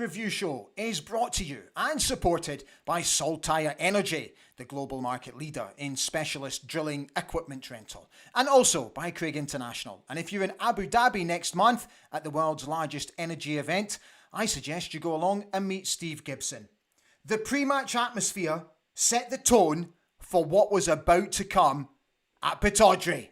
Review Show is brought to you and supported by Saltire Energy, the global market leader in specialist drilling equipment rental, and also by Craig International. And if you're in Abu Dhabi next month at the world's largest energy event, I suggest you go along and meet Steve Gibson. The pre-match atmosphere set the tone for what was about to come at Pittodrie.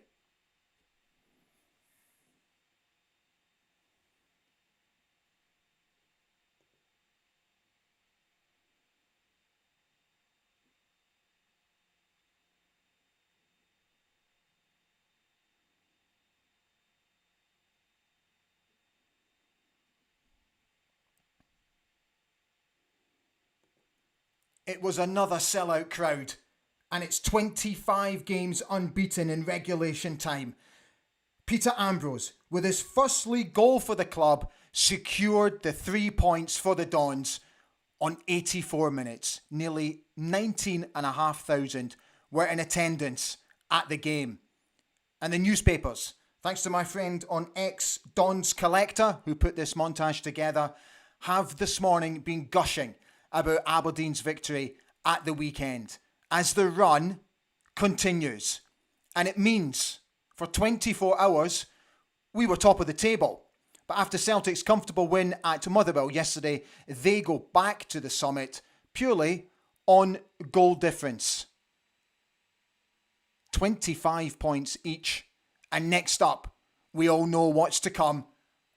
It was another sellout crowd, and it's 25 games unbeaten in regulation time. Peter Ambrose, with his first league goal for the club, secured the 3 points for the Dons on 84 minutes. Nearly 19,500 were in attendance at the game. And the newspapers, thanks to my friend on X, Dons Collector, who put this montage together, have this morning been gushing about Aberdeen's victory at the weekend as the run continues. And it means for 24 hours, we were top of the table. But after Celtic's comfortable win at Motherwell yesterday, they go back to the summit purely on goal difference. 25 points each. And next up, we all know what's to come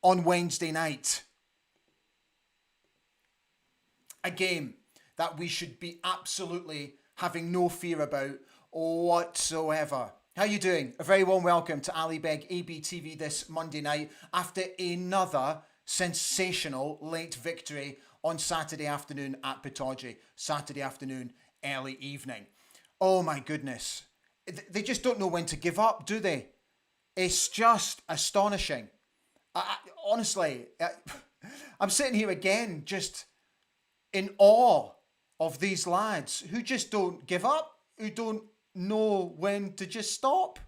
on Wednesday night. A game that we should be absolutely having no fear about whatsoever. How are you doing? A very warm welcome to Ali Beg ABTV this Monday night after another sensational late victory on Saturday afternoon at Pittodrie. Saturday afternoon, early evening. Oh my goodness. They just don't know when to give up, do they? It's just astonishing. Honestly, I'm sitting here again just in awe of these lads who just don't give up, who don't know when to just stop,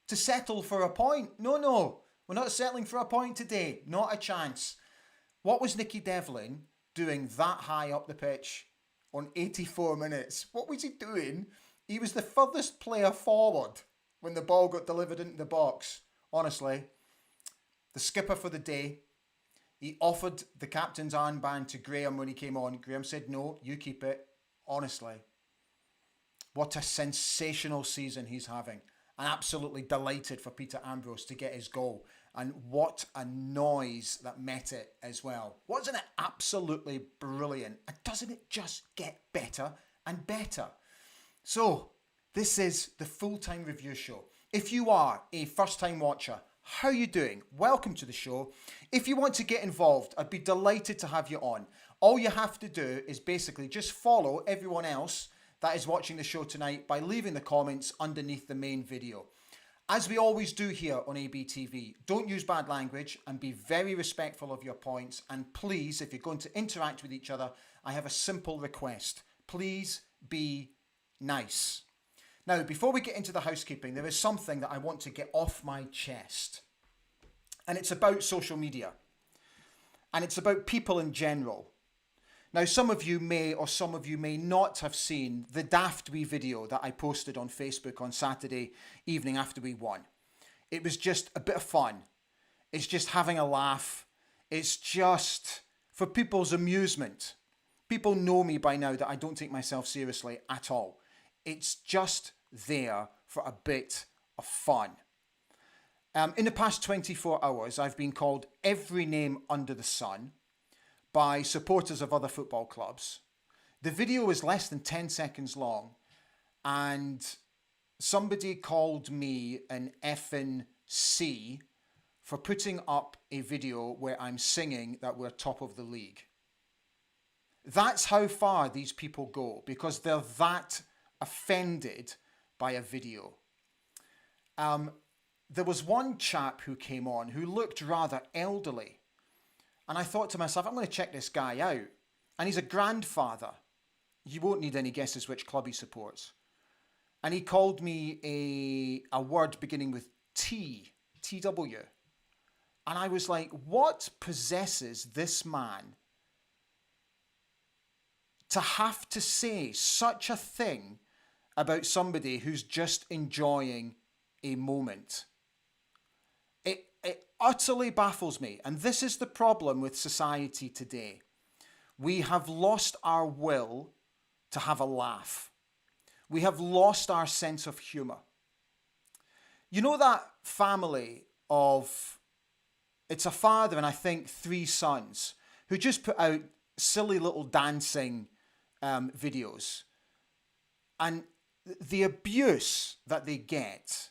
to settle for a point. No, we're not settling for a point today. Not a chance. What was Nicky Devlin doing that high up the pitch on 84 minutes? What was he doing? He was the furthest player forward when the ball got delivered into the box. Honestly, the skipper for the day, he offered the captain's armband to Graham when he came on. Graham said, no, you keep it. Honestly, what a sensational season he's having. And absolutely delighted for Peter Ambrose to get his goal. And what a noise that met it as well. Wasn't it absolutely brilliant? And doesn't it just get better and better? So, this is the full-time review show. If you are a first-time watcher, how are you doing? Welcome to the show. If you want to get involved, I'd be delighted to have you on. All you have to do is basically just follow everyone else that is watching the show tonight by leaving the comments underneath the main video. As we always do here on ABTV, don't use bad language and be very respectful of your points. And please, if you're going to interact with each other, I have a simple request. Please be nice. Now, before we get into the housekeeping, there is something that I want to get off my chest. And it's about social media. And it's about people in general. Now, some of you may or some of you may not have seen the daft wee video that I posted on Facebook on Saturday evening after we won. It was just a bit of fun. It's just having a laugh. It's just for people's amusement. People know me by now that I don't take myself seriously at all. It's just there for a bit of fun. In the past 24 hours, I've been called every name under the sun by supporters of other football clubs. The video is less than 10 seconds long, and somebody called me an effing C for putting up a video where I'm singing that we're top of the league. That's how far these people go, because they're that offended by a video. There was one chap who came on who looked rather elderly. And I thought to myself, I'm going to check this guy out. And he's a grandfather. You won't need any guesses which club he supports. And he called me a word beginning with T, TW. And I was like, what possesses this man to have to say such a thing about somebody who's just enjoying a moment. It utterly baffles me. And this is the problem with society today. We have lost our will to have a laugh. We have lost our sense of humour. You know that family of, it's a father and I think 3 sons who just put out silly little dancing videos. And the abuse that they get,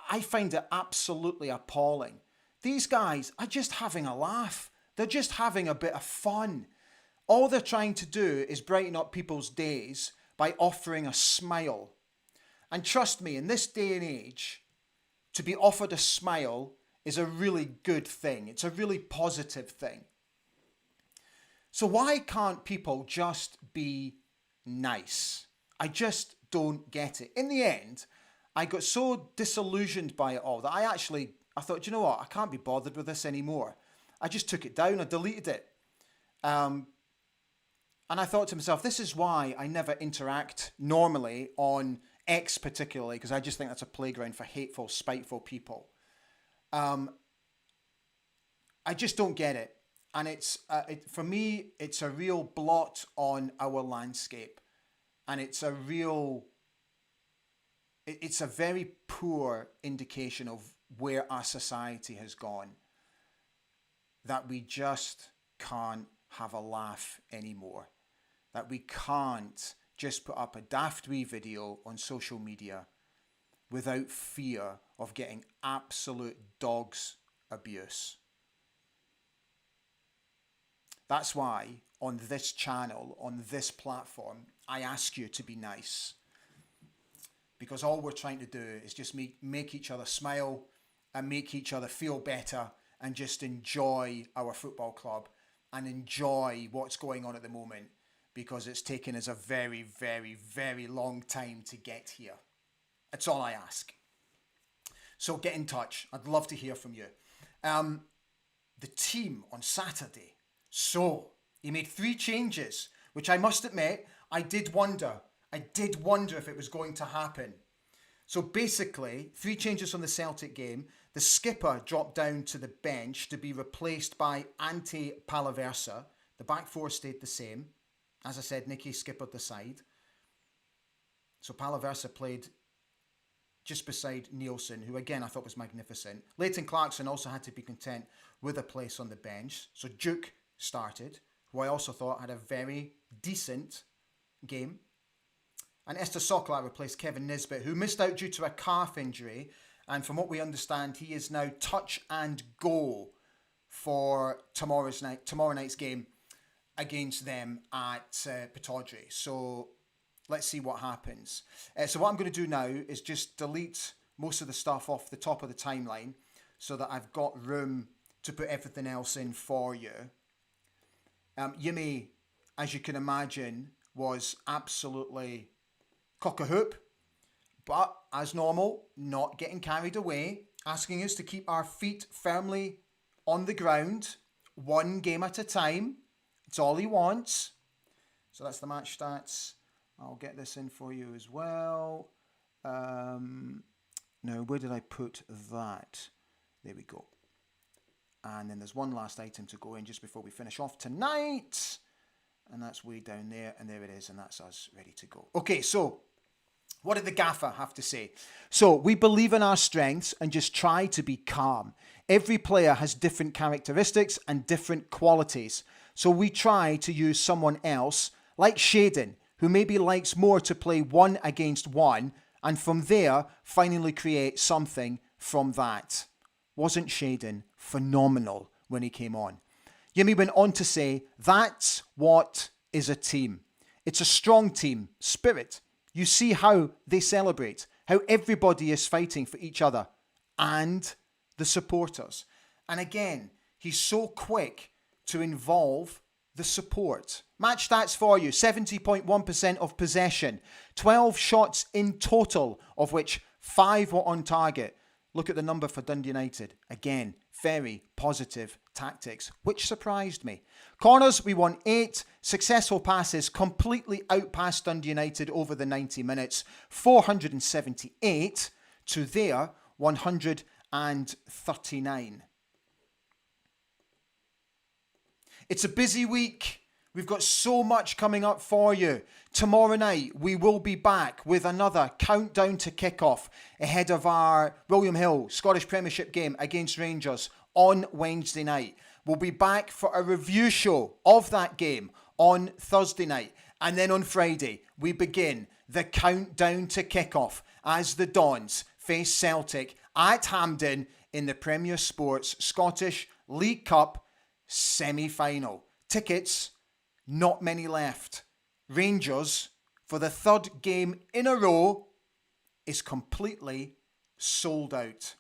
I find it absolutely appalling. These guys are just having a laugh. They're just having a bit of fun. All they're trying to do is brighten up people's days by offering a smile. And trust me, in this day and age, to be offered a smile is a really good thing. It's a really positive thing. So why can't people just be nice? I just don't get it. In the end, I got so disillusioned by it all that I thought, you know what? I can't be bothered with this anymore. I just took it down. I deleted it. And I thought to myself, this is why I never interact normally on X particularly, because I just think that's a playground for hateful, spiteful people. I just don't get it. And for me, it's a real blot on our landscape. And it's a very poor indication of where our society has gone. That we just can't have a laugh anymore. That we can't just put up a daft wee video on social media without fear of getting absolute dog's abuse. That's why on this channel, on this platform, I ask you to be nice. Because all we're trying to do is just make each other smile and make each other feel better and just enjoy our football club and enjoy what's going on at the moment, because it's taken us a very, very, very long time to get here. That's all I ask. So get in touch. I'd love to hear from you. The team on Saturday. So he made 3 changes, which I must admit, I did wonder if it was going to happen. So basically, 3 changes from the Celtic game. The skipper dropped down to the bench to be replaced by Ante Palaversa. The back 4 stayed the same. As I said, Nicky skippered the side. So Palaversa played just beside Nielsen, who again I thought was magnificent. Leighton Clarkson also had to be content with a place on the bench. So Duke started, who I also thought had a very decent game. And Esther Sokla replaced Kevin Nisbet, who missed out due to a calf injury. And from what we understand, he is now touch and go for tomorrow night's game against them at Pittodrie. So let's see what happens. So what I'm going to do now is just delete most of the stuff off the top of the timeline so that I've got room to put everything else in for you. Yimi, as you can imagine, was absolutely cock-a-hoop, but as normal, not getting carried away, asking us to keep our feet firmly on the ground, one game at a time. It's all he wants. So that's the match stats. I'll get this in for you as well. Now, where did I put that? There we go. And then there's one last item to go in just before we finish off tonight. And that's way down there. And there it is. And that's us ready to go. Okay, so what did the gaffer have to say? So we believe in our strengths and just try to be calm. Every player has different characteristics and different qualities. So we try to use someone else, like Shaden, who maybe likes more to play 1 against 1, and from there, finally create something from that. Wasn't Shaden phenomenal when he came on? Yimi went on to say, that's what is a team. It's a strong team spirit. You see how they celebrate, how everybody is fighting for each other and the supporters. And again, he's so quick to involve the support. Match stats for you. 70.1% of possession. 12 shots in total, of which 5 were on target. Look at the number for Dundee United. Again, very positive tactics, which surprised me. Corners, we won 8. Successful passes, completely outpassed Dundee United over the 90 minutes. 478 to their 139. It's a busy week. We've got so much coming up for you. Tomorrow night, we will be back with another countdown to kick-off ahead of our William Hill Scottish Premiership game against Rangers on Wednesday night. We'll be back for a review show of that game on Thursday night. And then on Friday, we begin the countdown to kick-off as the Dons face Celtic at Hampden in the Premier Sports Scottish League Cup semi-final. Tickets, not many left. Rangers, for the third game in a row, is completely sold out.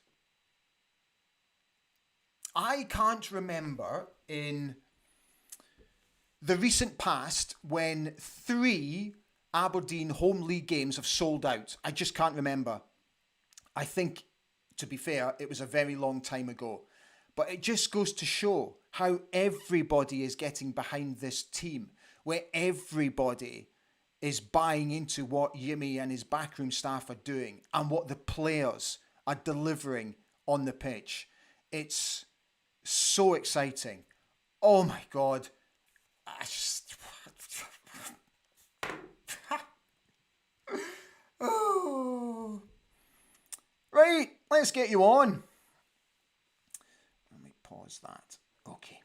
I can't remember in the recent past when 3 Aberdeen home league games have sold out. I just can't remember. I think, to be fair, it was a very long time ago. But it just goes to show how everybody is getting behind this team, where everybody is buying into what Yimi and his backroom staff are doing and what the players are delivering on the pitch. It's so exciting. Oh my God. Oh. Right, let's get you on. Let me pause that. Okay.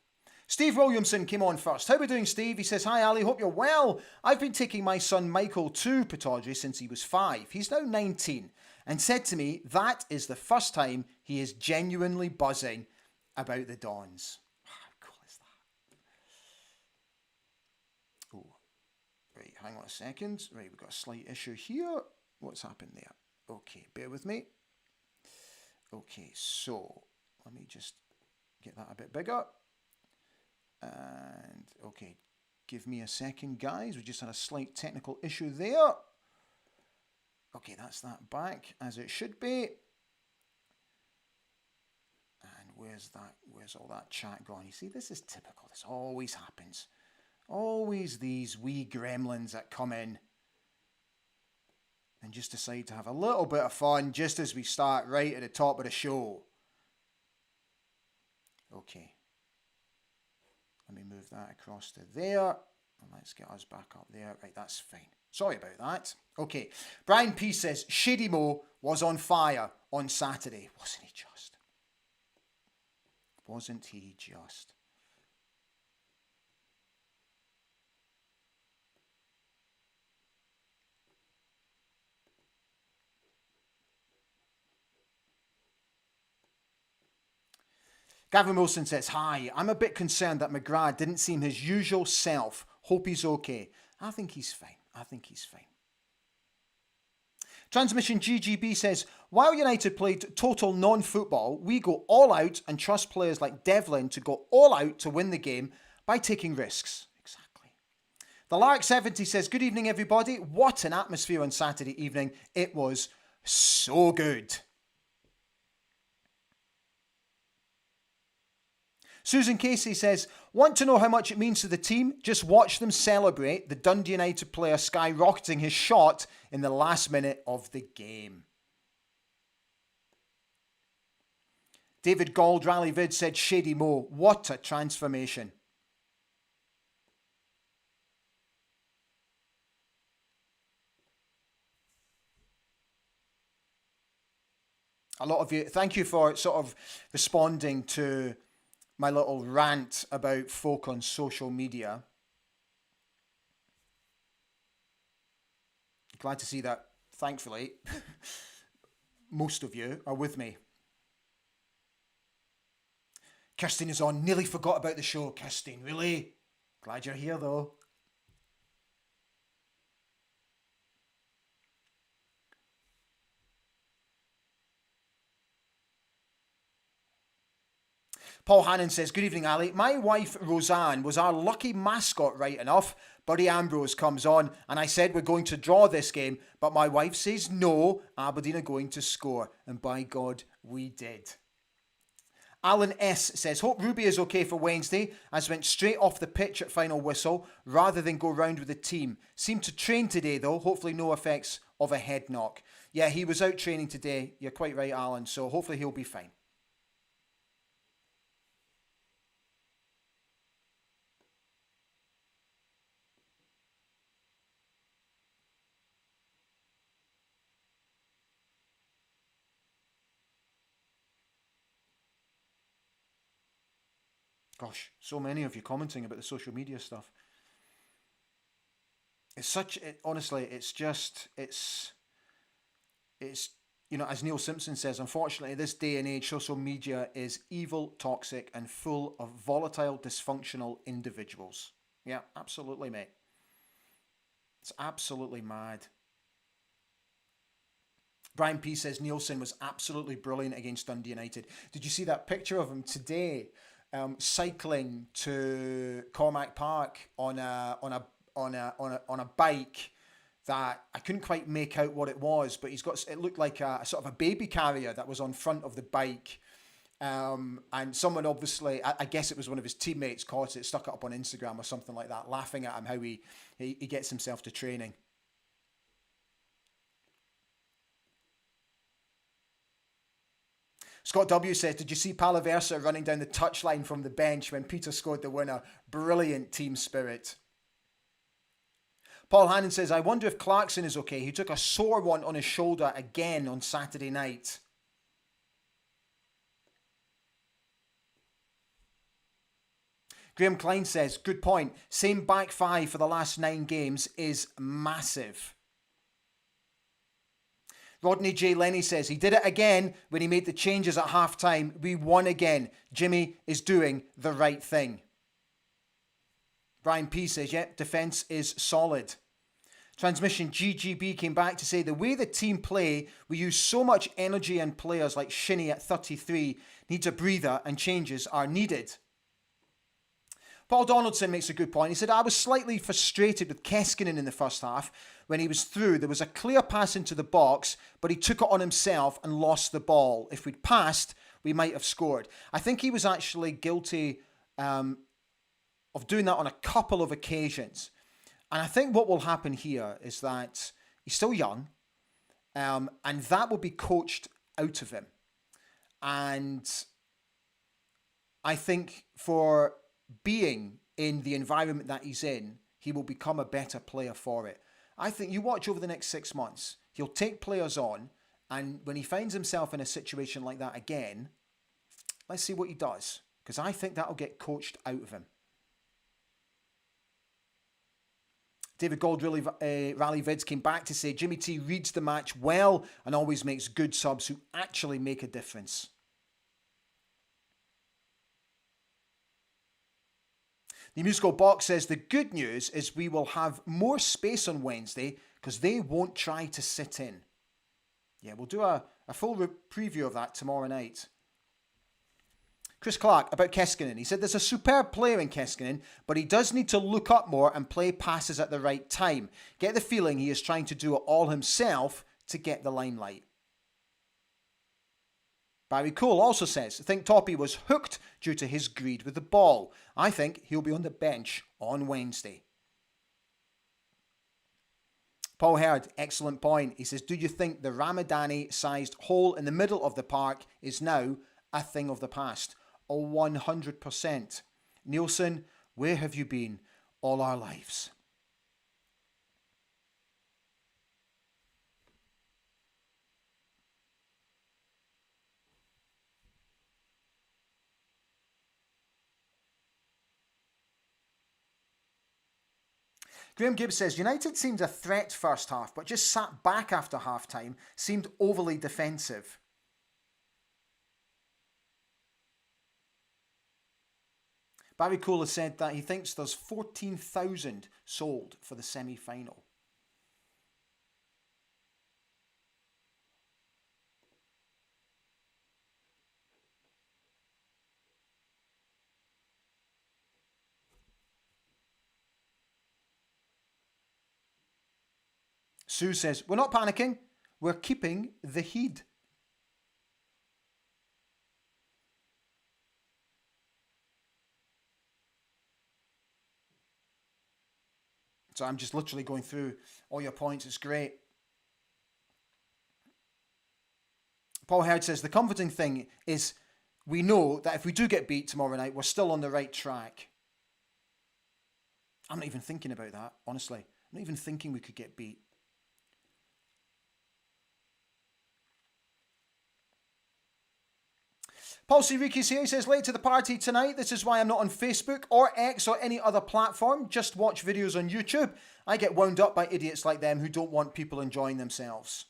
Steve Williamson came on first. How are we doing, Steve? He says, "Hi, Ali. Hope you're well. I've been taking my son Michael to Pittodrie since he was 5. He's now 19 and said to me that is the first time he is genuinely buzzing about the Dons." How cool is that? Oh, right. Hang on a second. Right, we've got a slight issue here. What's happened there? Okay, bear with me. Okay, so let me just get that a bit bigger. And, okay, give me a second, guys. We just had a slight technical issue there. Okay, that's that back as it should be. And where's all that chat gone? You see, this is typical. This always happens. Always these wee gremlins that come in and just decide to have a little bit of fun just as we start right at the top of the show. Okay. Let me move that across to there. And let's get us back up there. Right, that's fine. Sorry about that. Okay. Brian P says, Shady Mo was on fire on Saturday. Wasn't he just? Wasn't he just? Gavin Wilson says, "Hi, I'm a bit concerned that McGrath didn't seem his usual self. Hope he's okay." I think he's fine. Transmission GGB says, "While United played total non-football, we go all out and trust players like Devlin to go all out to win the game by taking risks." Exactly. The Lark 70 says, "Good evening, everybody. What an atmosphere on Saturday evening. It was so good." Susan Casey says, "Want to know how much it means to the team? Just watch them celebrate the Dundee United player skyrocketing his shot in the last minute of the game." David Gold Rally Vid said, "Shady Mo, what a transformation." A lot of you, thank you for sort of responding to my little rant about folk on social media. Glad to see that, thankfully, most of you are with me. Kirsten is on. Nearly forgot about the show, Kirsten. Really? Glad you're here, though. Paul Hannon says, "Good evening, Ali. My wife, Roseanne, was our lucky mascot right enough. Buddy Ambrose comes on, and I said we're going to draw this game, but my wife says no, Aberdeen are going to score. And by God, we did. Alan S says, hope Ruby is okay for Wednesday, as went straight off the pitch at final whistle rather than go round with the team. Seemed to train today though, hopefully no effects of a head knock. Yeah, he was out training today. You're quite right, Alan, so hopefully he'll be fine. Gosh, so many of you commenting about the social media stuff. It's such, honestly, it's, as Neil Simpson says, unfortunately, this day and age, social media is evil, toxic, and full of volatile, dysfunctional individuals. Yeah, absolutely, mate. It's absolutely mad. Brian P says Nielsen was absolutely brilliant against Dundee United. Did you see that picture of him today, cycling to Cormac Park on a bike that I couldn't quite make out what it was, but it looked like a sort of a baby carrier that was on front of the bike. And someone obviously, I guess it was one of his teammates, caught it, stuck it up on Instagram or something like that, laughing at him how he gets himself to training. Scott W says, did you see Palaversa running down the touchline from the bench when Peter scored the winner? Brilliant team spirit. Paul Hannon says, I wonder if Clarkson is okay. He took a sore one on his shoulder again on Saturday night. Graham Klein says, good point. Same back five for the last 9 games is massive. Rodney J. Lenny says, he did it again when he made the changes at half-time. We won again. Jimmy is doing the right thing. Brian P. says, yep, defence is solid. Transmission GGB came back to say, the way the team play, we use so much energy, and players like Shinnie at 33 needs a breather and changes are needed. Paul Donaldson makes a good point. He said, I was slightly frustrated with Keskinen in the first half. When he was through, there was a clear pass into the box, but he took it on himself and lost the ball. If we'd passed, we might have scored. I think he was actually guilty of doing that on a couple of occasions. And I think what will happen here is that he's still young, and that will be coached out of him. And I think for being in the environment that he's in, he will become a better player for it. I think you watch over the next 6 months, he'll take players on, and when he finds himself in a situation like that again, let's see what he does, because I think that'll get coached out of him. David Gold Rally Vids came back to say Jimmy T reads the match well and always makes good subs who actually make a difference. The musical box says the good news is we will have more space on Wednesday because they won't try to sit in. Yeah, we'll do a full preview of that tomorrow night. Chris Clark about Keskinen. He said there's a superb player in Keskinen, but he does need to look up more and play passes at the right time. Get the feeling he is trying to do it all himself to get the limelight. Barry Cole also says, I think Toppy was hooked due to his greed with the ball. I think he'll be on the bench on Wednesday. Paul Herd, excellent point. He says, do you think the Ramadani-sized hole in the middle of the park is now a thing of the past? Oh, 100%. Nielsen, where have you been all our lives? Graham Gibbs says, United seemed a threat first half, but just sat back after half-time, seemed overly defensive. Barry Cole has said that he thinks there's 14,000 sold for the semi-final. Sue says, we're not panicking, we're keeping the heat. So I'm just literally going through all your points. It's great. Paul Herd says, the comforting thing is we know that if we do get beat tomorrow night, we're still on the right track. I'm not even thinking about that, honestly. I'm not even thinking we could get beat. Paul C. Riki's here. He says, late to the party tonight. This is why I'm not on Facebook or X or any other platform. Just watch videos on YouTube. I get wound up by idiots like them who don't want people enjoying themselves.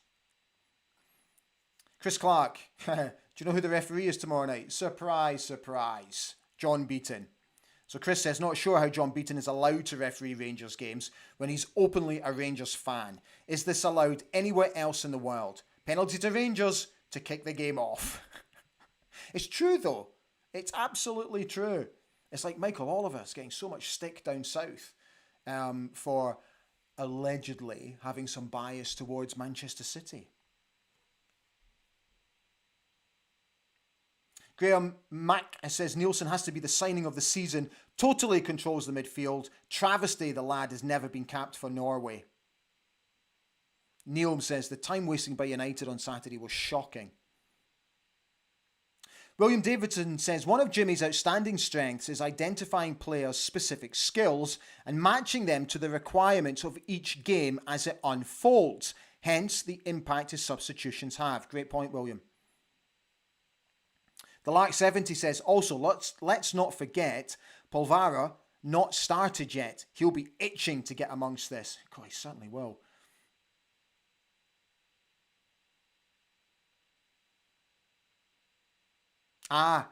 Chris Clark. Do you know who the referee is tomorrow night? Surprise, surprise. John Beaton. So Chris says, not sure how John Beaton is allowed to referee Rangers games when he's openly a Rangers fan. Is this allowed anywhere else in the world? Penalty to Rangers to kick the game off. It's true, though. It's absolutely true. It's like Michael Oliver's getting so much stick down south for allegedly having some bias towards Manchester City. Graham Mack says, Nielsen has to be the signing of the season. Totally controls the midfield. Travesty the lad has never been capped for Norway. Neil says, the time wasting by United on Saturday was shocking. William Davidson says, one of Jimmy's outstanding strengths is identifying players' specific skills and matching them to the requirements of each game as it unfolds. Hence, the impact his substitutions have. Great point, William. The Lark 70 says, also, let's not forget, Polvara not started yet. He'll be itching to get amongst this. God, he certainly will. Ah,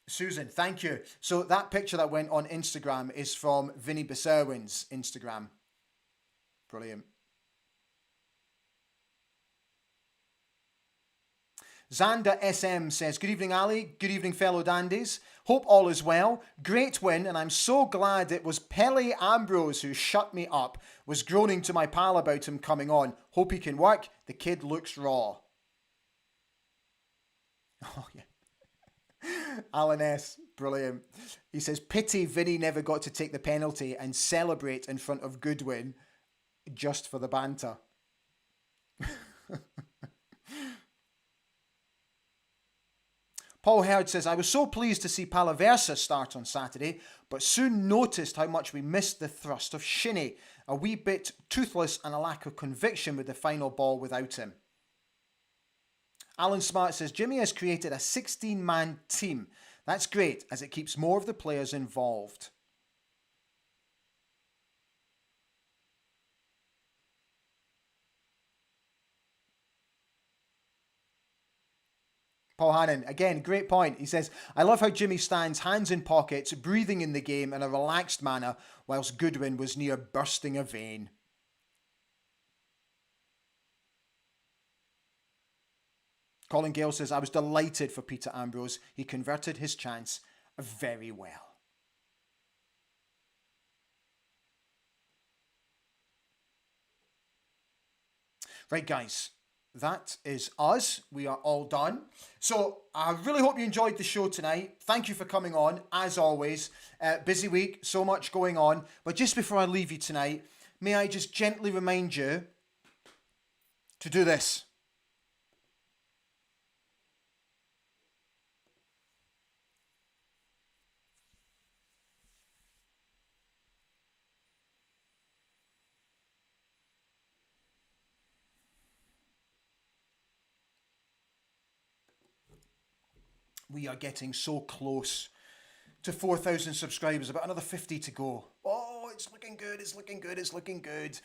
Susan, thank you. So that picture that went on Instagram is from Vinny Besserwin's Instagram. Brilliant. Xander SM says, good evening, Ali. Good evening, fellow dandies. Hope all is well. Great win, and I'm so glad it was Pele Ambrose who shut me up. Was groaning to my pal about him coming on. Hope he can work. The kid looks raw. Oh, yeah. Alan S. Brilliant. He says, pity Vinny never got to take the penalty and celebrate in front of Goodwin just for the banter. Paul Herd says, I was so pleased to see Palaversa start on Saturday, but soon noticed how much we missed the thrust of Shinnie. A wee bit toothless and a lack of conviction with the final ball without him. Alan Smart says, Jimmy has created a 16-man team. That's great, as it keeps more of the players involved. Paul Hannon, again, great point. He says, I love how Jimmy stands hands in pockets, breathing in the game in a relaxed manner, whilst Goodwin was near bursting a vein. Colin Gale says, I was delighted for Peter Ambrose. He converted his chance very well. Right, guys. That is us. We are all done. So I really hope you enjoyed the show tonight. Thank you for coming on, as always. Busy week, so much going on. But just before I leave you tonight, may I just gently remind you to do this. We are getting so close to 4,000 subscribers, about another 50 to go. Oh, it's looking good, it's looking good, it's looking good.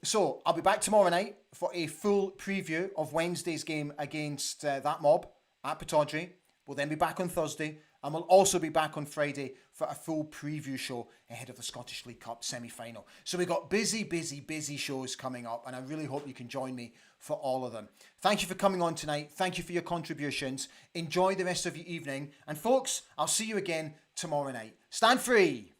So I'll be back tomorrow night for a full preview of Wednesday's game against that mob at Pittodrie. We'll then be back on Thursday, and we'll also be back on Friday for a full preview show ahead of the Scottish League Cup semi-final. So we've got busy shows coming up, and I really hope you can join me for all of them. Thank you for coming on tonight. Thank you for your contributions. Enjoy the rest of your evening. And folks, I'll see you again tomorrow night. Stand free.